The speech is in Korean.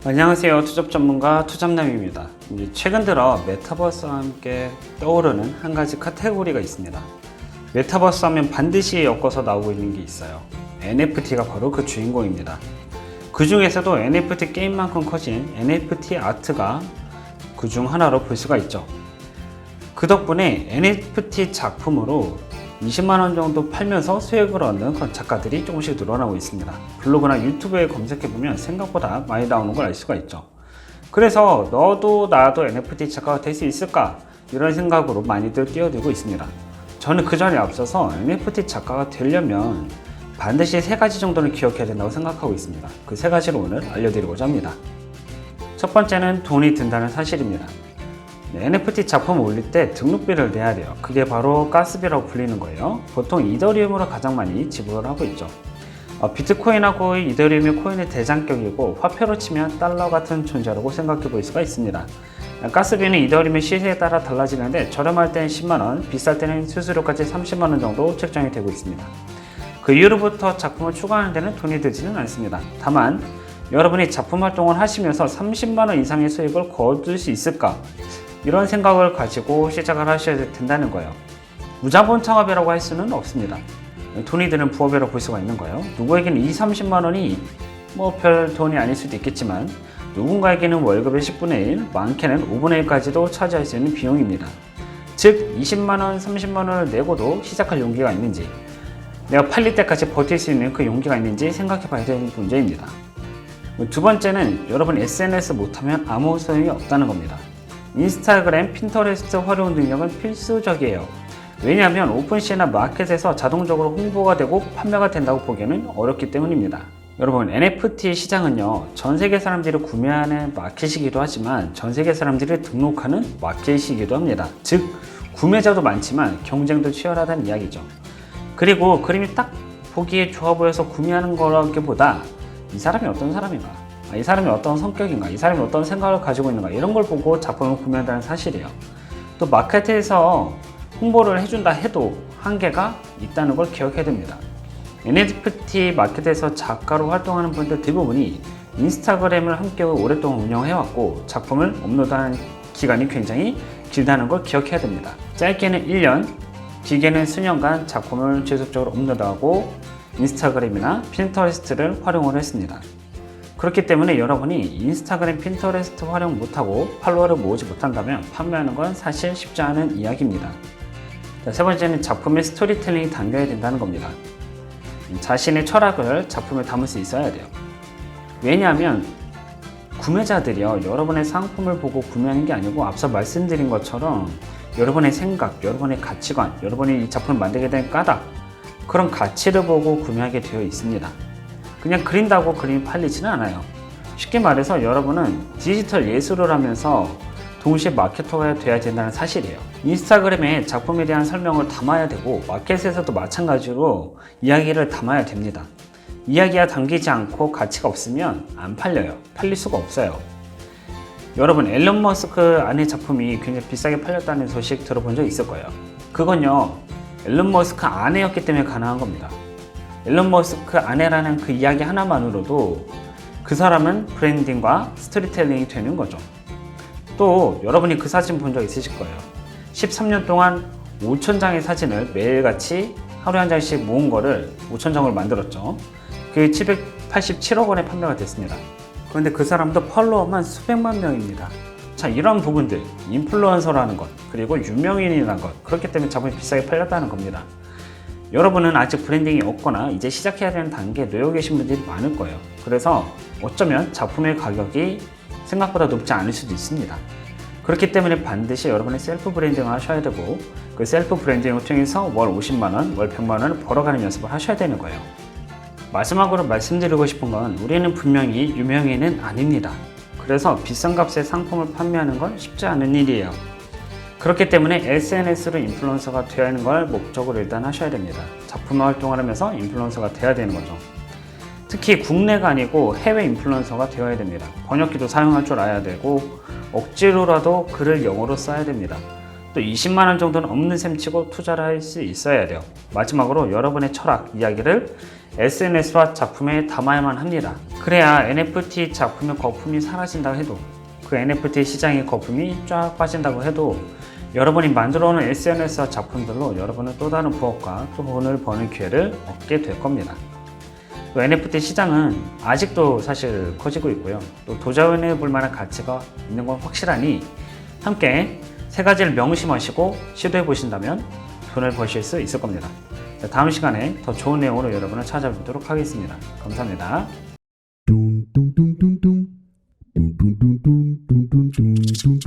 안녕하세요. 투잡 전문가 투잡남입니다. 최근 들어 메타버스와 함께 떠오르는 한 가지 카테고리가 있습니다. 메타버스 하면 반드시 엮어서 나오고 있는 게 있어요. NFT가 바로 그 주인공입니다. 그 중에서도 NFT 게임만큼 커진 NFT 아트가 그 중 하나로 볼 수가 있죠. 그 덕분에 NFT 작품으로 20만원 정도 팔면서 수익을 얻는 그런 작가들이 조금씩 늘어나고 있습니다. 블로그나 유튜브에 검색해보면 생각보다 많이 나오는 걸 알 수가 있죠. 그래서 너도 나도 NFT 작가가 될 수 있을까? 이런 생각으로 많이들 뛰어들고 있습니다. 저는 그 전에 앞서서 NFT 작가가 되려면 반드시 3가지 정도는 기억해야 된다고 생각하고 있습니다. 그 3가지를 오늘 알려드리고자 합니다. 첫 번째는 돈이 든다는 사실입니다. NFT 작품을 올릴 때 등록비를 내야 돼요. 그게 바로 가스비라고 불리는 거예요. 보통 이더리움으로 가장 많이 지불을 하고 있죠. 비트코인하고 이더리움이 코인의 대장격이고 화폐로 치면 달러 같은 존재라고 생각해 볼 수가 있습니다. 가스비는 이더리움의 시세에 따라 달라지는데 저렴할 때는 10만원, 비쌀 때는 수수료까지 30만원 정도 책정이 되고 있습니다. 그 이후로부터 작품을 추가하는 데는 돈이 들지는 않습니다. 다만 여러분이 작품 활동을 하시면서 30만원 이상의 수익을 거둘 수 있을까? 이런 생각을 가지고 시작을 하셔야 된다는 거예요. 무자본 창업이라고 할 수는 없습니다. 돈이 드는 부업이라고 볼 수가 있는 거예요. 누구에게는 30만원이 별 돈이 아닐 수도 있겠지만 누군가에게는 월급의 10분의 1, 많게는 5분의 1까지도 차지할 수 있는 비용입니다. 즉 20만원, 30만원을 내고도 시작할 용기가 있는지, 내가 팔릴 때까지 버틸 수 있는 그 용기가 있는지 생각해 봐야 되는 문제입니다. 두 번째는 여러분 SNS 못하면 아무 소용이 없다는 겁니다. 인스타그램, 핀터레스트 활용 능력은 필수적이에요. 왜냐하면 오픈시나 마켓에서 자동적으로 홍보가 되고 판매가 된다고 보기에는 어렵기 때문입니다. 여러분, NFT 시장은요, 전 세계 사람들이 구매하는 마켓이기도 하지만 전 세계 사람들이 등록하는 마켓이기도 합니다. 즉, 구매자도 많지만 경쟁도 치열하다는 이야기죠. 그리고 그림이 딱 보기에 좋아 보여서 구매하는 거라기보다 이 사람이 어떤 사람인가, 이 사람이 어떤 성격인가, 이 사람이 어떤 생각을 가지고 있는가, 이런 걸 보고 작품을 구매한다는 사실이에요. 또 마켓에서 홍보를 해준다 해도 한계가 있다는 걸 기억해야 됩니다. NFT 마켓에서 작가로 활동하는 분들 대부분이 인스타그램을 함께 오랫동안 운영해왔고 작품을 업로드하는 기간이 굉장히 길다는 걸 기억해야 됩니다. 짧게는 1년, 길게는 수년간 작품을 지속적으로 업로드하고 인스타그램이나 핀터레스트를 활용을 했습니다. 그렇기 때문에 여러분이 인스타그램, 핀터레스트 활용 못하고 팔로워를 모으지 못한다면 판매하는 건 사실 쉽지 않은 이야기입니다. 세 번째는 작품의 스토리텔링이 담겨야 된다는 겁니다. 자신의 철학을 작품에 담을 수 있어야 돼요. 왜냐하면 구매자들이요, 여러분의 상품을 보고 구매하는 게 아니고 앞서 말씀드린 것처럼 여러분의 생각, 여러분의 가치관, 여러분이 이 작품을 만들게 된 까닭, 그런 가치를 보고 구매하게 되어 있습니다. 그냥 그린다고 그림이 팔리지는 않아요. 쉽게 말해서 여러분은 디지털 예술을 하면서 동시에 마케터가 돼야 된다는 사실이에요. 인스타그램에 작품에 대한 설명을 담아야 되고 마켓에서도 마찬가지로 이야기를 담아야 됩니다. 이야기가 담기지 않고 가치가 없으면 안 팔려요. 팔릴 수가 없어요. 여러분, 앨런 머스크 아내 작품이 굉장히 비싸게 팔렸다는 소식 들어본 적 있을 거예요. 그건요, 앨런 머스크 아내였기 때문에 가능한 겁니다. 앨런 머스크 아내라는 그 이야기 하나만으로도 그 사람은 브랜딩과 스토리텔링이 되는 거죠. 또 여러분이 그 사진 본 적 있으실 거예요. 13년 동안 5,000장의 사진을 매일같이 하루에 한 장씩 모은 거를 5,000장을 만들었죠. 그게 787억 원에 판매가 됐습니다. 그런데 그 사람도 팔로워만 수백만 명입니다. 자, 이런 부분들, 인플루언서라는 것, 그리고 유명인이라는 것, 그렇기 때문에 작품이 비싸게 팔렸다는 겁니다. 여러분은 아직 브랜딩이 없거나 이제 시작해야 되는 단계에 놓여 계신 분들이 많을 거예요. 그래서 어쩌면 작품의 가격이 생각보다 높지 않을 수도 있습니다. 그렇기 때문에 반드시 여러분의 셀프 브랜딩을 하셔야 되고 그 셀프 브랜딩을 통해서 월 50만원, 월 100만원을 벌어가는 연습을 하셔야 되는 거예요. 마지막으로 말씀드리고 싶은 건 우리는 분명히 유명인은 아닙니다. 그래서 비싼 값의 상품을 판매하는 건 쉽지 않은 일이에요. 그렇기 때문에 SNS로 인플루언서가 되어야 하는 걸 목적으로 일단 하셔야 됩니다. 작품 활동을 하면서 인플루언서가 되어야 되는 거죠. 특히 국내가 아니고 해외 인플루언서가 되어야 됩니다. 번역기도 사용할 줄 알아야 되고 억지로라도 글을 영어로 써야 됩니다. 또 20만 원 정도는 없는 셈 치고 투자를 할 수 있어야 돼요. 마지막으로 여러분의 철학, 이야기를 SNS와 작품에 담아야만 합니다. 그래야 NFT 작품의 거품이 사라진다고 해도, 그 NFT 시장의 거품이 쫙 빠진다고 해도 여러분이 만들어오는 SNS와 작품들로 여러분은 또 다른 부업과 또 돈을 버는 기회를 얻게 될 겁니다. 또 NFT 시장은 아직도 사실 커지고 있고요. 또 도전해 볼 만한 가치가 있는 건 확실하니 함께 세 가지를 명심하시고 시도해 보신다면 돈을 버실 수 있을 겁니다. 다음 시간에 더 좋은 내용으로 여러분을 찾아뵙도록 하겠습니다. 감사합니다.